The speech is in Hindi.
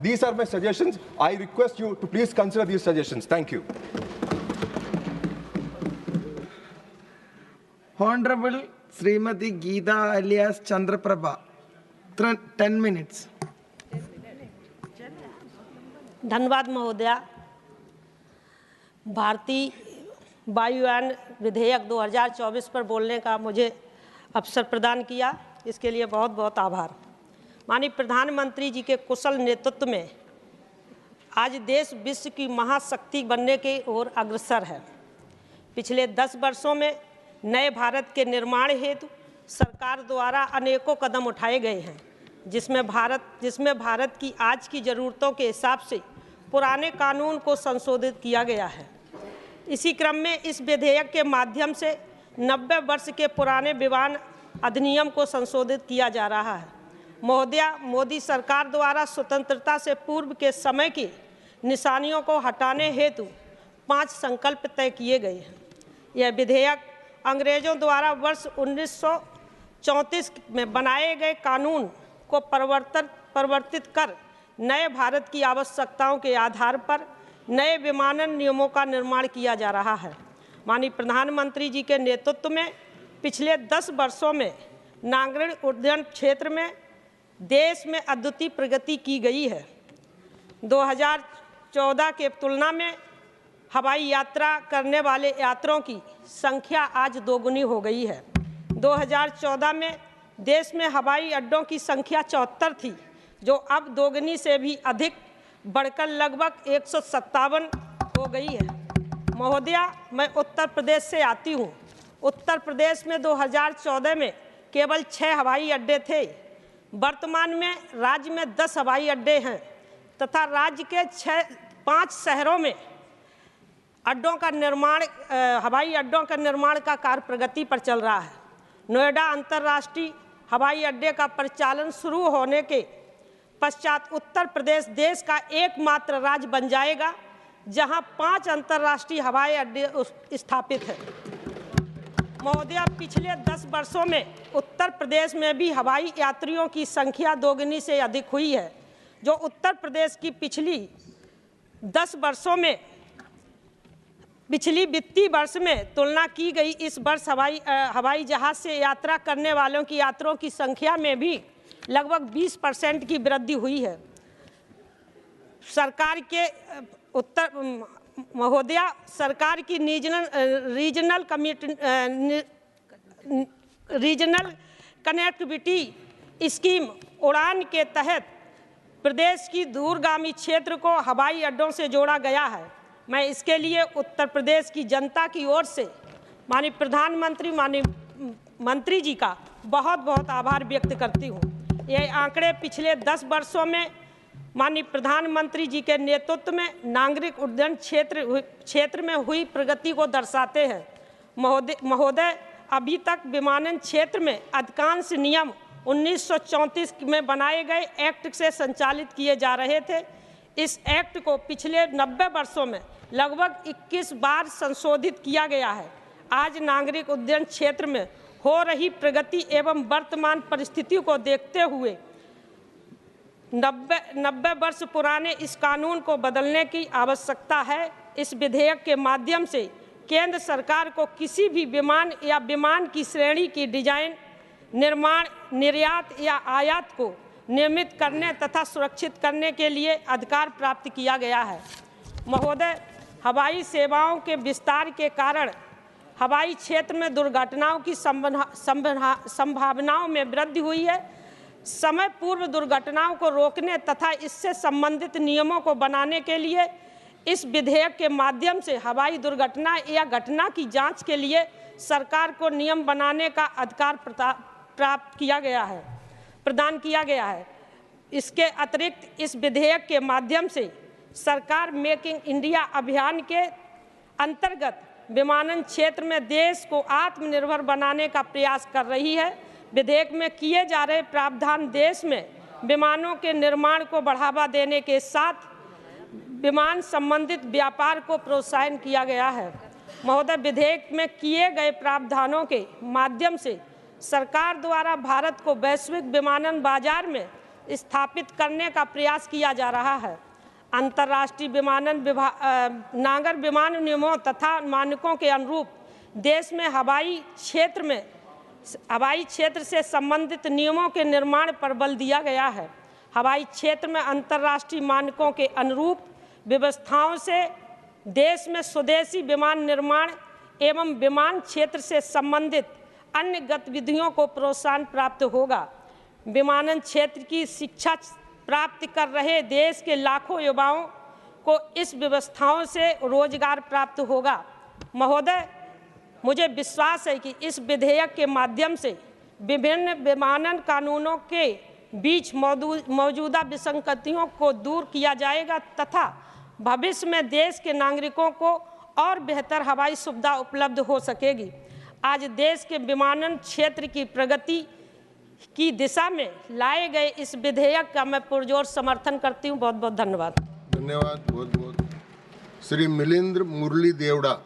These are my suggestions. I request you to please consider these suggestions. Thank you. Honorable Srimati Geeta alias Chandraprabha, 10 minutes. धन्यवाद महोदया। भारतीय वायुयान विधेयक 2024 पर बोलने का मुझे अवसर प्रदान किया, इसके लिए बहुत बहुत आभार। माननीय प्रधानमंत्री जी के कुशल नेतृत्व में आज देश विश्व की महाशक्ति बनने की ओर अग्रसर है। पिछले 10 वर्षों में नए भारत के निर्माण हेतु सरकार द्वारा अनेकों कदम उठाए गए हैं, जिसमें भारत की आज की ज़रूरतों के हिसाब से पुराने कानून को संशोधित किया गया है। इसी क्रम में इस विधेयक के माध्यम से 90 वर्ष के पुराने विमान अधिनियम को संशोधित किया जा रहा है। महोदया, मोदी सरकार द्वारा स्वतंत्रता से पूर्व के समय की निशानियों को हटाने हेतु 5 संकल्प तय किए गए हैं। यह विधेयक अंग्रेजों द्वारा वर्ष 1934 में बनाए गए कानून को परिवर्तित कर नए भारत की आवश्यकताओं के आधार पर नए विमानन नियमों का निर्माण किया जा रहा है। माननीय प्रधानमंत्री जी के नेतृत्व में पिछले 10 वर्षों में नागरिक उड्डयन क्षेत्र में देश में अद्वितीय प्रगति की गई है। 2014 के तुलना में हवाई यात्रा करने वाले यात्रियों की संख्या आज दोगुनी हो गई है। 2014 में देश में हवाई अड्डों की संख्या 74 थी, जो अब दोगुनी से भी अधिक बढ़कर लगभग 157 हो गई है। महोदया, मैं उत्तर प्रदेश से आती हूँ। उत्तर प्रदेश में 2014 में केवल 6 हवाई अड्डे थे। वर्तमान में राज्य में 10 हवाई अड्डे हैं तथा राज्य के 5 शहरों में हवाई अड्डों का निर्माण का कार्य प्रगति पर चल रहा है। नोएडा अंतर्राष्ट्रीय हवाई अड्डे का परिचालन शुरू होने के पश्चात उत्तर प्रदेश देश का एकमात्र राज्य बन जाएगा जहां 5 अंतर्राष्ट्रीय हवाई अड्डे स्थापित हैं। महोदया, पिछले 10 वर्षों में उत्तर प्रदेश में भी हवाई यात्रियों की संख्या दोगुनी से अधिक हुई है। जो उत्तर प्रदेश की पिछली वित्तीय वर्ष में तुलना की गई, इस वर्ष हवाई जहाज से यात्रा करने वालों की यात्रियों की संख्या में भी लगभग 20% की वृद्धि हुई है। सरकार की रीजनल कनेक्टिविटी स्कीम उड़ान के तहत प्रदेश की दूरगामी क्षेत्र को हवाई अड्डों से जोड़ा गया है। मैं इसके लिए उत्तर प्रदेश की जनता की ओर से माननीय प्रधानमंत्री, माननीय मंत्री जी का बहुत बहुत आभार व्यक्त करती हूँ। ये आंकड़े पिछले 10 वर्षों में माननीय प्रधानमंत्री जी के नेतृत्व में नागरिक उड्डयन क्षेत्र में हुई प्रगति को दर्शाते हैं। महोदय, अभी तक विमानन क्षेत्र में अधिकांश नियम 1934 में बनाए गए एक्ट से संचालित किए जा रहे थे। इस एक्ट को पिछले 90 वर्षों में लगभग 21 बार संशोधित किया गया है। आज नागरिक उड्डयन क्षेत्र में हो रही प्रगति एवं वर्तमान परिस्थितियों को देखते हुए 90 वर्ष पुराने इस कानून को बदलने की आवश्यकता है। इस विधेयक के माध्यम से केंद्र सरकार को किसी भी विमान या विमान की श्रेणी की डिजाइन, निर्माण, निर्यात या आयात को नियमित करने तथा सुरक्षित करने के लिए अधिकार प्राप्त किया गया है। महोदय, हवाई सेवाओं के विस्तार के कारण हवाई क्षेत्र में दुर्घटनाओं की संभावनाओं में वृद्धि हुई है। समय पूर्व दुर्घटनाओं को रोकने तथा इससे संबंधित नियमों को बनाने के लिए इस विधेयक के माध्यम से हवाई दुर्घटना या घटना की जांच के लिए सरकार को नियम बनाने का अधिकार प्रदान किया गया है। इसके अतिरिक्त इस विधेयक के माध्यम से सरकार मेक इन इंडिया अभियान के अंतर्गत विमानन क्षेत्र में देश को आत्मनिर्भर बनाने का प्रयास कर रही है। विधेयक में किए जा रहे प्रावधान देश में विमानों के निर्माण को बढ़ावा देने के साथ विमान संबंधित व्यापार को प्रोत्साहन किया गया है। महोदय, विधेयक में किए गए प्रावधानों के माध्यम से सरकार द्वारा भारत को वैश्विक विमानन बाजार में स्थापित करने का प्रयास किया जा रहा है। अंतर्राष्ट्रीय नागर विमान नियमों तथा मानकों के अनुरूप देश में हवाई क्षेत्र से संबंधित नियमों के निर्माण पर बल दिया गया है। हवाई क्षेत्र में अंतर्राष्ट्रीय मानकों के अनुरूप व्यवस्थाओं से देश में स्वदेशी विमान निर्माण एवं विमान क्षेत्र से संबंधित अन्य गतिविधियों को प्रोत्साहन प्राप्त होगा। विमानन क्षेत्र की शिक्षा प्राप्त कर रहे देश के लाखों युवाओं को इस व्यवस्थाओं से रोजगार प्राप्त होगा। महोदय, मुझे विश्वास है कि इस विधेयक के माध्यम से विभिन्न विमानन कानूनों के बीच मौजूदा विसंगतियों को दूर किया जाएगा तथा भविष्य में देश के नागरिकों को और बेहतर हवाई सुविधा उपलब्ध हो सकेगी। आज देश के विमानन क्षेत्र की प्रगति की दिशा में लाए गए इस विधेयक का मैं पुरजोर समर्थन करती हूँ। बहुत बहुत धन्यवाद। धन्यवाद, बहुत बहुत। श्री मिलिंद्र मुरली देवड़ा।